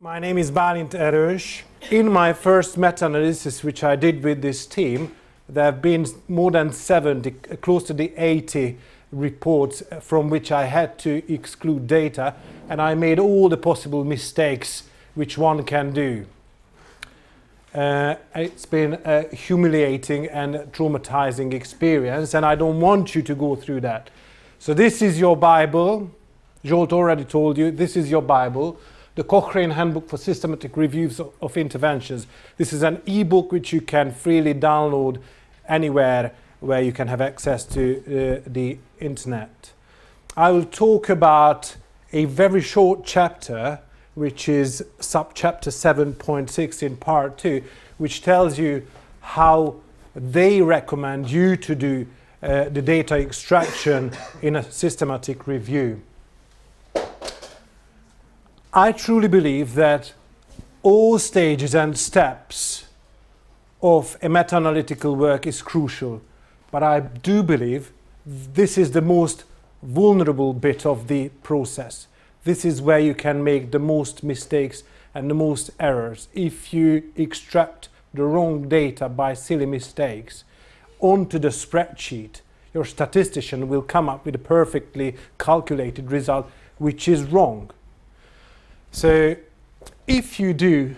My name is Bálint Erős. In my first meta-analysis, which I did with this team, there have been more than 70, close to the 80 reports from which I had to exclude data, and I made all the possible mistakes which one can do. It's been a humiliating and traumatizing experience, and I don't want you to go through that. So this is your Bible. Zsolt already told you, this is your Bible. The Cochrane Handbook for Systematic Reviews of Interventions. This is an e-book which you can freely download anywhere where you can have access to the internet. I will talk about a very short chapter, which is subchapter 7.6 in part 2, which tells you how they recommend you to do the data extraction in a systematic review. I truly believe that all stages and steps of a meta-analytical work is crucial, but I do believe this is the most vulnerable bit of the process. This is where you can make the most mistakes and the most errors. If you extract the wrong data by silly mistakes onto the spreadsheet, your statistician will come up with a perfectly calculated result which is wrong. So if you do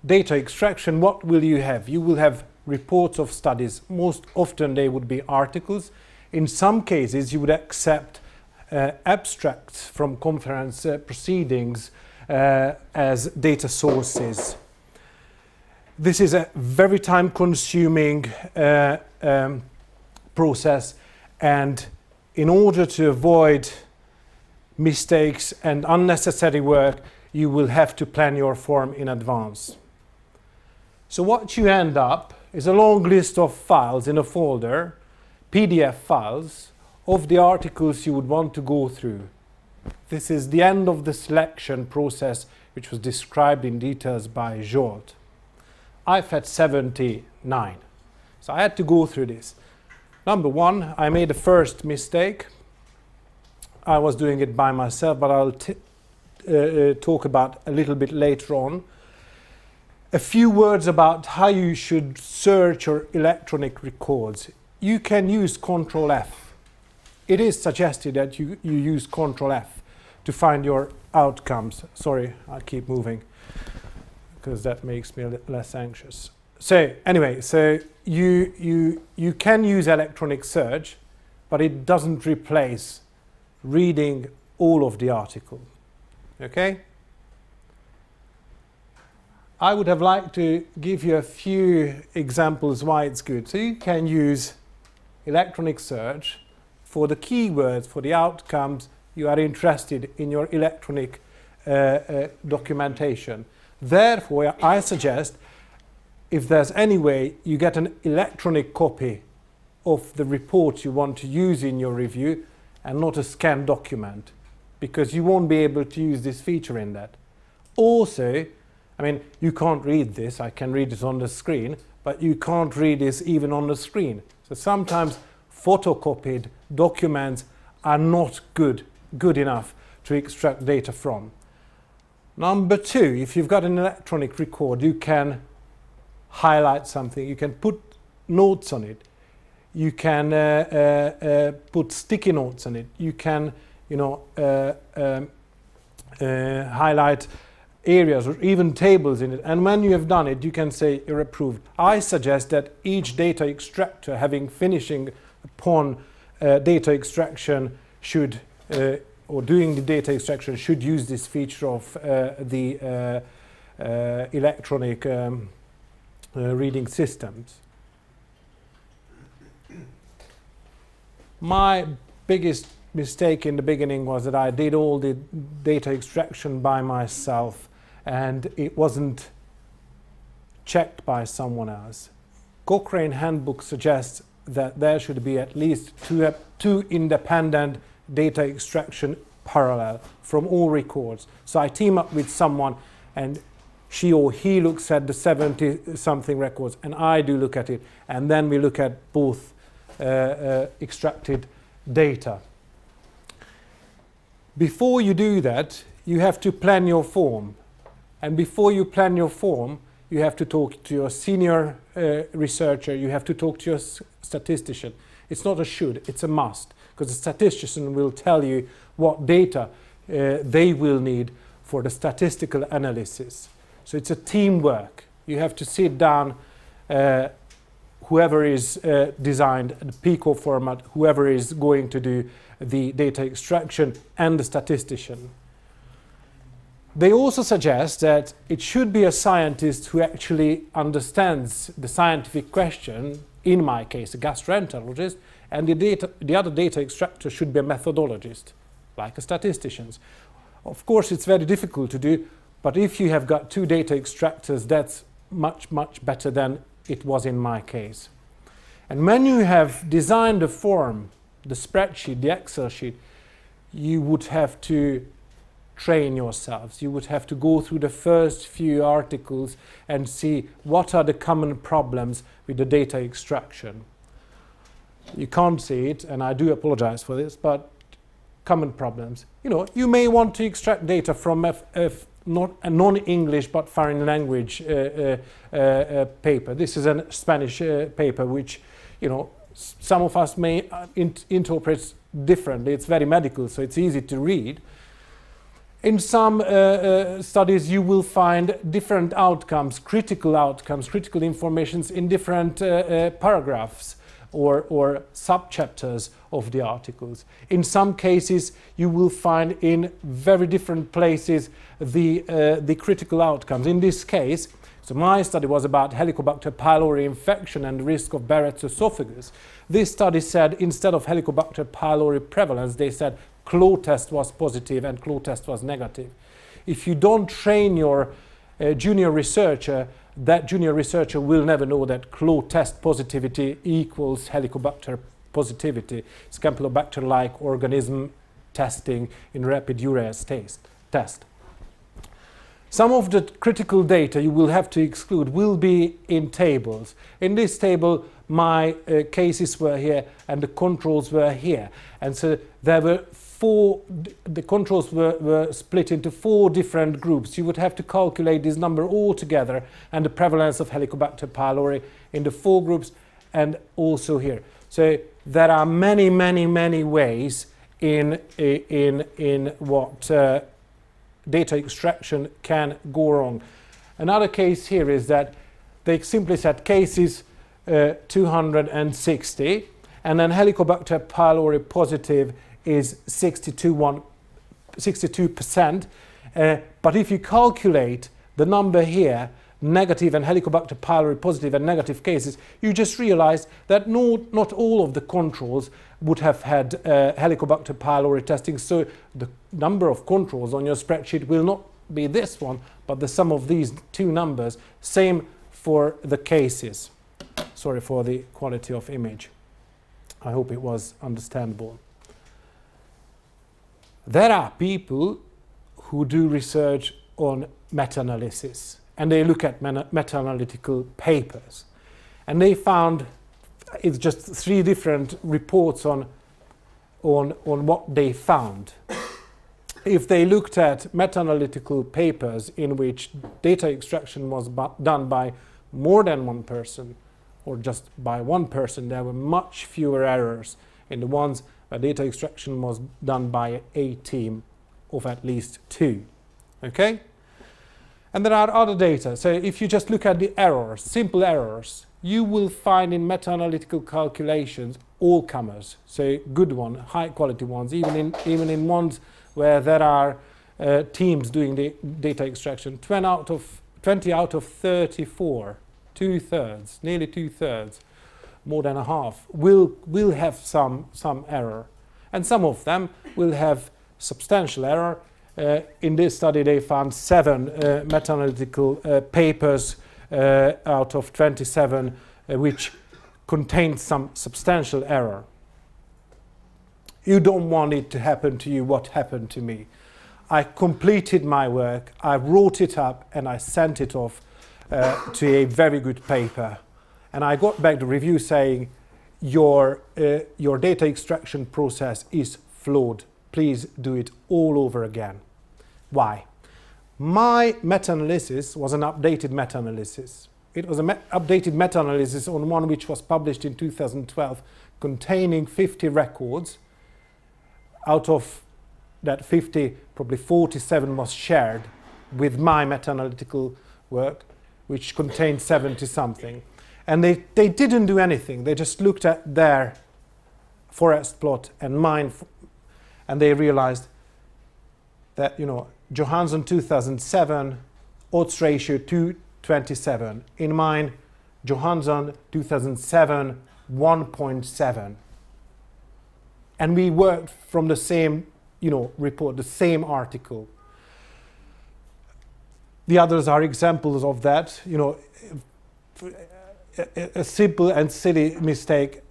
data extraction, what will you have? You will have reports of studies. Most often they would be articles. In some cases you would accept abstracts from conference proceedings as data sources. This is a very time-consuming process, and in order to avoid mistakes and unnecessary work, you will have to plan your form in advance. So what you end up is a long list of files in a folder, PDF files, of the articles you would want to go through. This is the end of the selection process, which was described in details by Zsolt. I've had 79, so I had to go through this. Number one, I made a first mistake. I was doing it by myself, but I'll talk about a little bit later on. A few words about how you should search your electronic records. You can use Ctrl F. It is suggested that you use Ctrl F to find your outcomes. Sorry, I keep moving because that makes me less anxious. So anyway, so you can use electronic search, but it doesn't replace reading all of the article. Okay? I would have liked to give you a few examples why it's good. So you can use electronic search for the keywords, for the outcomes you are interested in your electronic documentation. Therefore, I suggest, if there's any way, you get an electronic copy of the report you want to use in your review and not a scanned document, because you won't be able to use this feature in that. Also, I mean, you can't read this. I can read it on the screen, but you can't read this even on the screen. So sometimes photocopied documents are not good enough to extract data from. Number two, if you've got an electronic record, you can highlight something. You can put notes on it. You can put sticky notes on it. You can, highlight areas or even tables in it. And when you have done it, you can say you're approved. I suggest that each data extractor, finishing upon data extraction, should or doing the data extraction, should use this feature of the electronic reading systems. My biggest mistake in the beginning was that I did all the data extraction by myself and it wasn't checked by someone else. Cochrane Handbook suggests that there should be at least two independent data extraction parallel from all records. So I team up with someone and she or he looks at the 70-something records and I do look at it, and then we look at both extracted data. Before you do that, you have to plan your form. And before you plan your form, you have to talk to your senior researcher, you have to talk to your statistician. It's not a should, it's a must, because the statistician will tell you what data they will need for the statistical analysis. So it's a teamwork. You have to sit down, whoever is designed the PICO format, whoever is going to do the data extraction, and the statistician. They also suggest that it should be a scientist who actually understands the scientific question, in my case a gastroenterologist, and the other data extractor should be a methodologist, like a statistician. Of course, it's very difficult to do, but if you have got two data extractors, that's much, much better than it was in my case. And when you have designed the form, the spreadsheet, the Excel sheet, you would have to train yourselves. You would have to go through the first few articles and see what are the common problems with the data extraction. You can't see it, and I do apologize for this, but common problems. You know, you may want to extract data from not a non-English but foreign language paper. This is a Spanish paper which, you know, some of us may interpret differently. It's very medical, so it's easy to read. In some studies, you will find different outcomes, critical informations in different paragraphs or subchapters of the articles. In some cases, you will find in very different places the critical outcomes. In this case, so my study was about Helicobacter pylori infection and the risk of Barrett's esophagus. This study said instead of Helicobacter pylori prevalence, they said CLO test was positive and CLO test was negative. If you don't train your junior researcher, that junior researcher will never know that CLO test positivity equals Helicobacter positivity. It's Campylobacter-like organism testing in rapid urease test. Some of the critical data you will have to exclude will be in tables. In this table, my cases were here and the controls were here. And so there were the controls were split into 4 different groups. You would have to calculate this number all together and the prevalence of Helicobacter pylori in the 4 groups and also here. So there are many, many, many ways in what data extraction can go wrong. Another case here is that they simply said cases 260 and then Helicobacter pylori positive is 62%. But if you calculate the number here, negative and Helicobacter pylori positive and negative cases, you just realize that not all of the controls would have had Helicobacter pylori testing. So the number of controls on your spreadsheet will not be this one, but the sum of these 2 numbers. Same for the cases. Sorry for the quality of image. I hope it was understandable. There are people who do research on meta-analysis, and they look at meta-analytical papers. And they found it's just 3 different reports on what they found. If they looked at meta-analytical papers in which data extraction was done by more than one person or just by one person, there were much fewer errors in the ones where data extraction was done by a team of at least 2. Okay? And there are other data. So if you just look at the errors, simple errors, you will find in meta-analytical calculations all comers. So good ones, high quality ones, even in ones where there are teams doing the data extraction. 20 out of 34, 2/3, nearly 2/3, more than a half, will have some error. And some of them will have substantial error. In this study, they found 7 meta-analytical papers out of 27 which contained some substantial error. You don't want it to happen to you what happened to me. I completed my work, I wrote it up, and I sent it off to a very good paper. And I got back the review saying, your data extraction process is flawed. Please do it all over again. Why? My meta-analysis was an updated meta-analysis. It was an updated meta-analysis on one which was published in 2012, containing 50 records. Out of that 50, probably 47 was shared with my meta-analytical work, which contained 70-something. And they didn't do anything. They just looked at their forest plot and mine, and they realized that, you know, Johansson 2007, odds ratio 227. In mine, Johansson 2007, 1.7. And we worked from the same, you know, report, the same article. The others are examples of that. You know, a simple and silly mistake.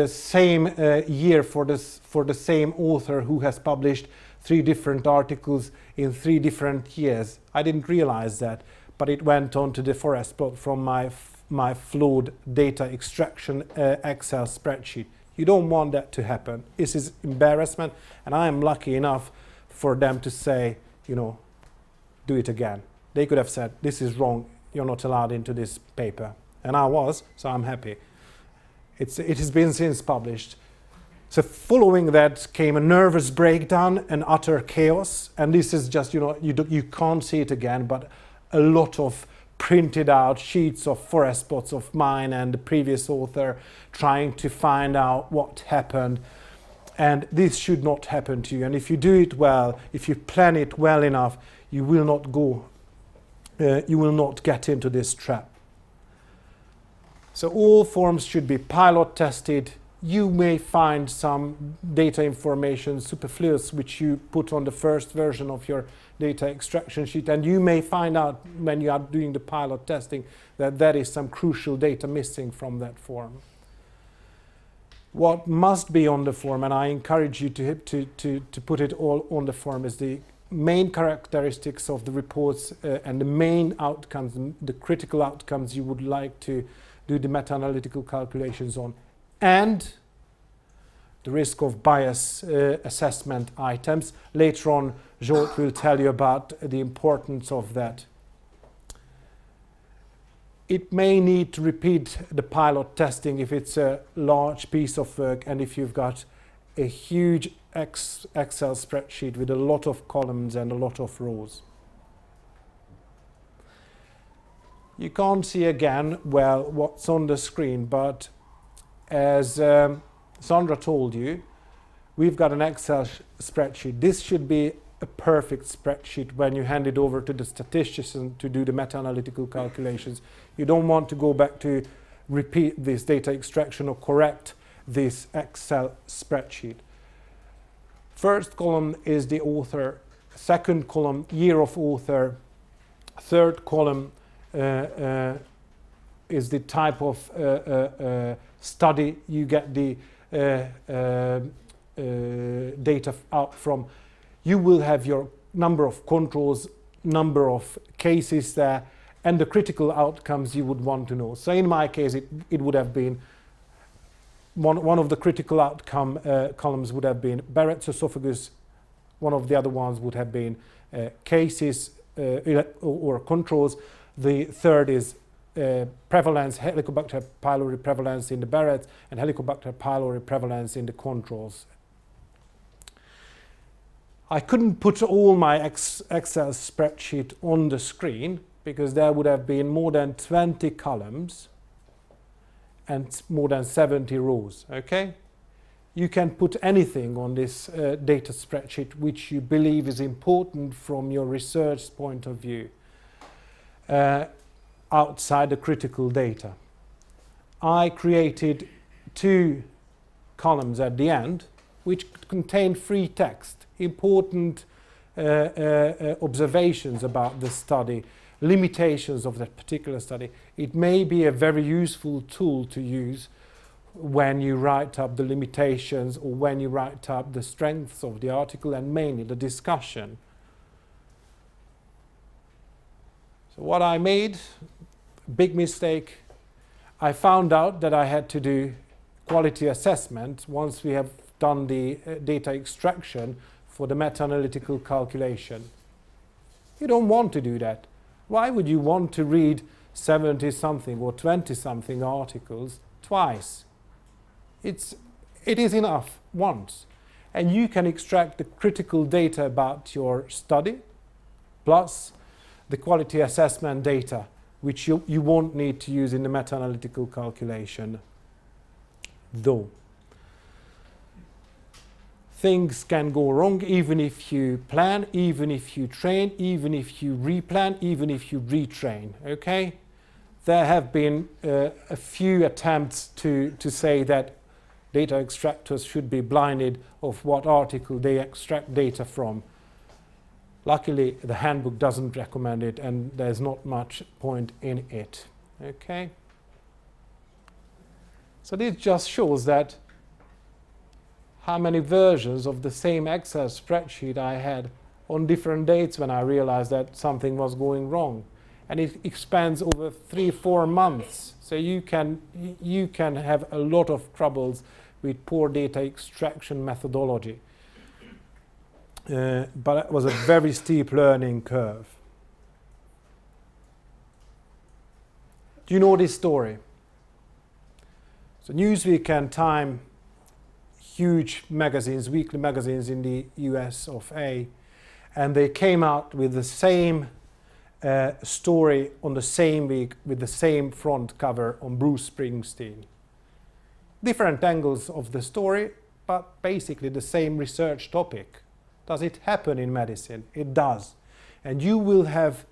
Same year for the same author who has published 3 different articles in 3 different years. I didn't realize that, but it went on to the forest plot from my flawed data extraction Excel spreadsheet. You don't want that to happen. This is embarrassment, and I am lucky enough for them to say, you know, do it again. They could have said, this is wrong, you're not allowed into this paper. And I was, so I'm happy. It has been since published. So following that came a nervous breakdown and utter chaos. And this is just, you know, you can't see it again, but a lot of printed out sheets of forest plots of mine and the previous author trying to find out what happened. And this should not happen to you. And if you do it well, if you plan it well enough, you will not go, you will not get into this trap. So all forms should be pilot tested. You may find some data information superfluous which you put on the first version of your data extraction sheet, and you may find out when you are doing the pilot testing that there is some crucial data missing from that form. What must be on the form, and I encourage you to put it all on the form, is the main characteristics of the reports and the main outcomes, the critical outcomes you would like to do the meta-analytical calculations on, and the risk of bias assessment items. Later on, George will tell you about the importance of that. It may need to repeat the pilot testing if it's a large piece of work and if you've got a huge Excel spreadsheet with a lot of columns and a lot of rows. You can't see again, well, what's on the screen, but as Sandra told you, we've got an Excel spreadsheet. This should be a perfect spreadsheet when you hand it over to the statistician to do the meta-analytical calculations. You don't want to go back to repeat this data extraction or correct this Excel spreadsheet. First column is the author, second column, year of author, third column is the type of study you get the data out from. You will have your number of controls, number of cases there, and the critical outcomes you would want to know. So in my case, it would have been one of the critical outcome columns would have been Barrett's esophagus. One of the other ones would have been cases or controls. The third is prevalence, Helicobacter pylori prevalence in the Barrett's and Helicobacter pylori prevalence in the controls. I couldn't put all my Excel spreadsheet on the screen because there would have been more than 20 columns and more than 70 rows, okay? You can put anything on this data spreadsheet which you believe is important from your research point of view. Outside the critical data. I created 2 columns at the end which contain free text, important observations about the study, limitations of that particular study. It may be a very useful tool to use when you write up the limitations or when you write up the strengths of the article and mainly the discussion. So what I made, big mistake, I found out that I had to do quality assessment once we have done the data extraction for the meta-analytical calculation. You don't want to do that. Why would you want to read 70-something or 20-something articles twice? It is enough once. And you can extract the critical data about your study, plus the quality assessment data, which you won't need to use in the meta-analytical calculation, though. Things can go wrong even if you plan, even if you train, even if you replan, even if you retrain, okay? There have been a few attempts to say that data extractors should be blinded of what article they extract data from. Luckily, the handbook doesn't recommend it, and there's not much point in it, okay? So this just shows that how many versions of the same Excel spreadsheet I had on different dates when I realized that something was going wrong. And it expands over 3-4 months. So you can have a lot of troubles with poor data extraction methodology. But it was a very steep learning curve. Do you know this story? So Newsweek and Time, huge magazines, weekly magazines in the US of A, and they came out with the same story on the same week with the same front cover on Bruce Springsteen. Different angles of the story, but basically the same research topic. Does it happen in medicine? It does. And you will have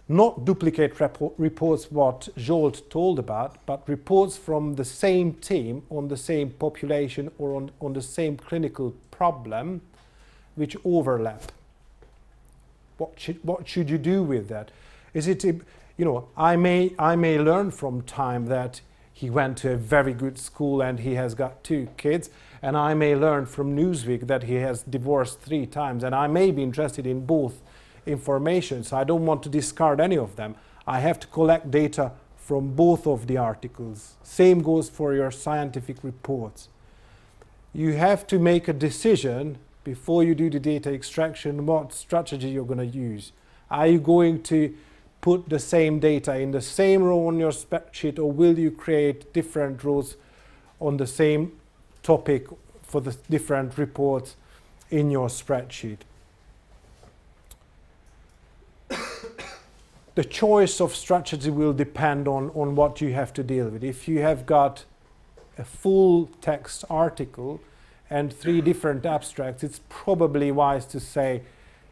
not duplicate reports what Zsolt told about, but reports from the same team on the same population or on the same clinical problem which overlap. What should you do with that? Is it, you know, I may learn from Time that he went to a very good school and he has got 2 kids, and I may learn from Newsweek that he has divorced 3 times, and I may be interested in both information, so I don't want to discard any of them. I have to collect data from both of the articles. Same goes for your scientific reports. You have to make a decision before you do the data extraction what strategy you're going to use. Are you going to put the same data in the same row on your spreadsheet, or will you create different rows on the same topic for the different reports in your spreadsheet? The choice of strategy will depend on what you have to deal with. If you have got a full text article and 3 different abstracts, it's probably wise to say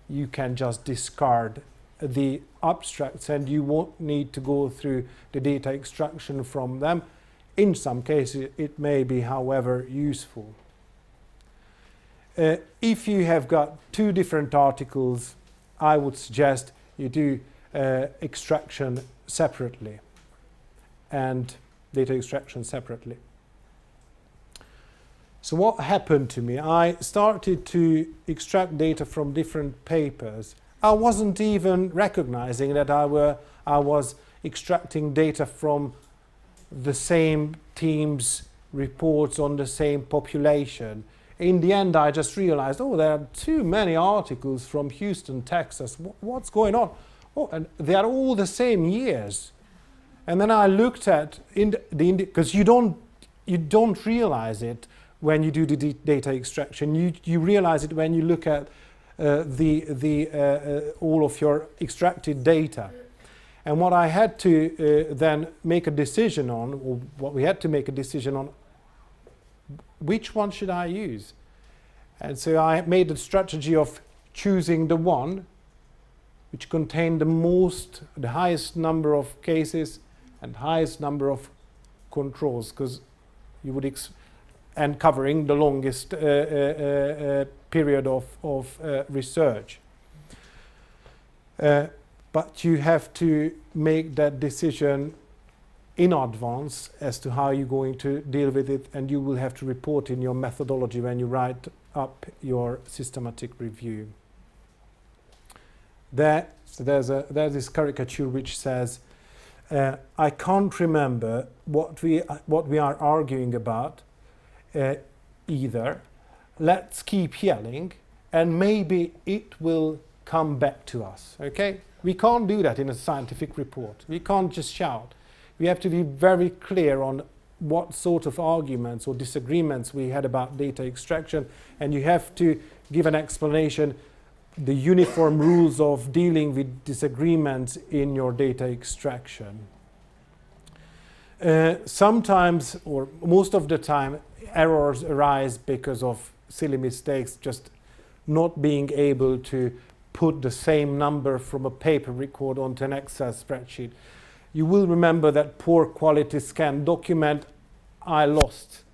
you can just discard the abstracts and you won't need to go through the data extraction from them. In some cases, it may be, however, useful. If you have got 2 different articles, I would suggest you do extraction separately and data extraction separately. So what happened to me? I started to extract data from different papers. I wasn't even recognizing that I was extracting data from the same team's reports on the same population. In the end, I just realized, oh, there are too many articles from Houston, Texas. What's going on? Oh, and they are all the same years. And then I looked at because you don't realize it when you do the data extraction. You realize it when you look at all of your extracted data. And what I had to then make a decision on, or what we had to make a decision on, which one should I use? And so I made a strategy of choosing the one which contained the highest number of cases and highest number of controls, because you would and covering the longest period of research. But you have to make that decision in advance as to how you're going to deal with it, and you will have to report in your methodology when you write up your systematic review. There's this caricature which says, I can't remember what we are arguing about either. Let's keep yelling, and maybe it will come back to us. Okay? We can't do that in a scientific report. We can't just shout. We have to be very clear on what sort of arguments or disagreements we had about data extraction, and you have to give an explanation, the uniform rules of dealing with disagreements in your data extraction. Sometimes, or most of the time, errors arise because of silly mistakes, just not being able to put the same number from a paper record onto an Excel spreadsheet. You will remember that poor quality scan document, I lost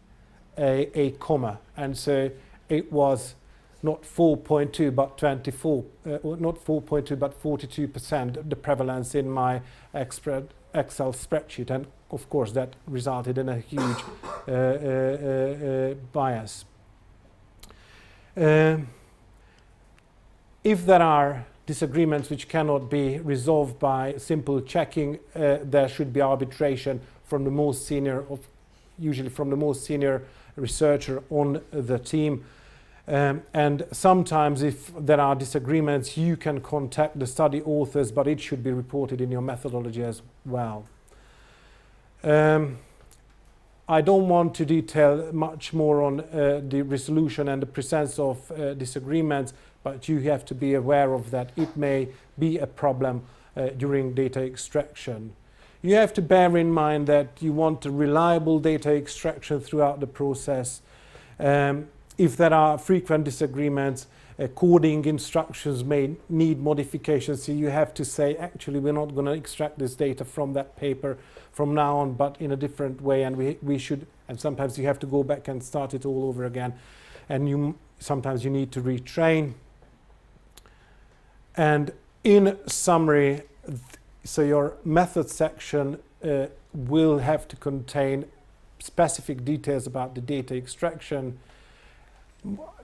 a comma, and so it was not 4.2 but 24, not 4.2 but 42% the prevalence in my Excel spreadsheet, and of course that resulted in a huge bias. If there are disagreements which cannot be resolved by simple checking, there should be arbitration from the most senior, usually from the most senior researcher on the team. And sometimes if there are disagreements, you can contact the study authors, but it should be reported in your methodology as well. I don't want to detail much more on the resolution and the presence of disagreements, but you have to be aware of that. It may be a problem during data extraction. You have to bear in mind that you want a reliable data extraction throughout the process. If there are frequent disagreements, coding instructions may need modifications, so you have to say, actually, we're not going to extract this data from that paper from now on, but in a different way, and we should, and sometimes you have to go back and start it all over again, and sometimes you need to retrain. And in summary, so your method section will have to contain specific details about the data extraction,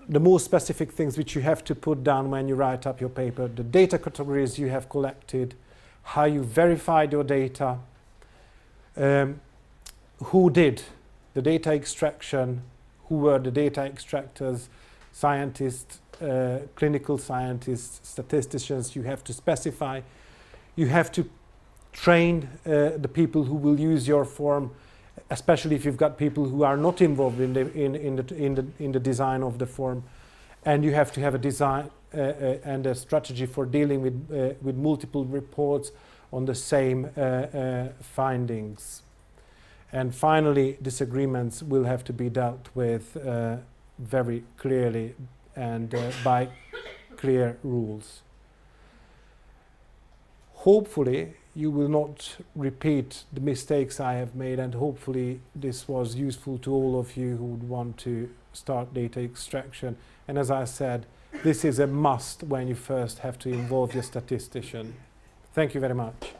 the more specific things which you have to put down when you write up your paper, the data categories you have collected, how you verified your data, who did the data extraction, who were the data extractors, scientists, clinical scientists, statisticians. You have to specify. You have to train the people who will use your form, especially if you've got people who are not involved in the design of the form, and you have to have a design and a strategy for dealing with multiple reports on the same findings. And finally, disagreements will have to be dealt with very clearly and by clear rules. Hopefully, you will not repeat the mistakes I have made, and hopefully this was useful to all of you who would want to start data extraction. And as I said, this is a must when you first have to involve your statistician. Thank you very much.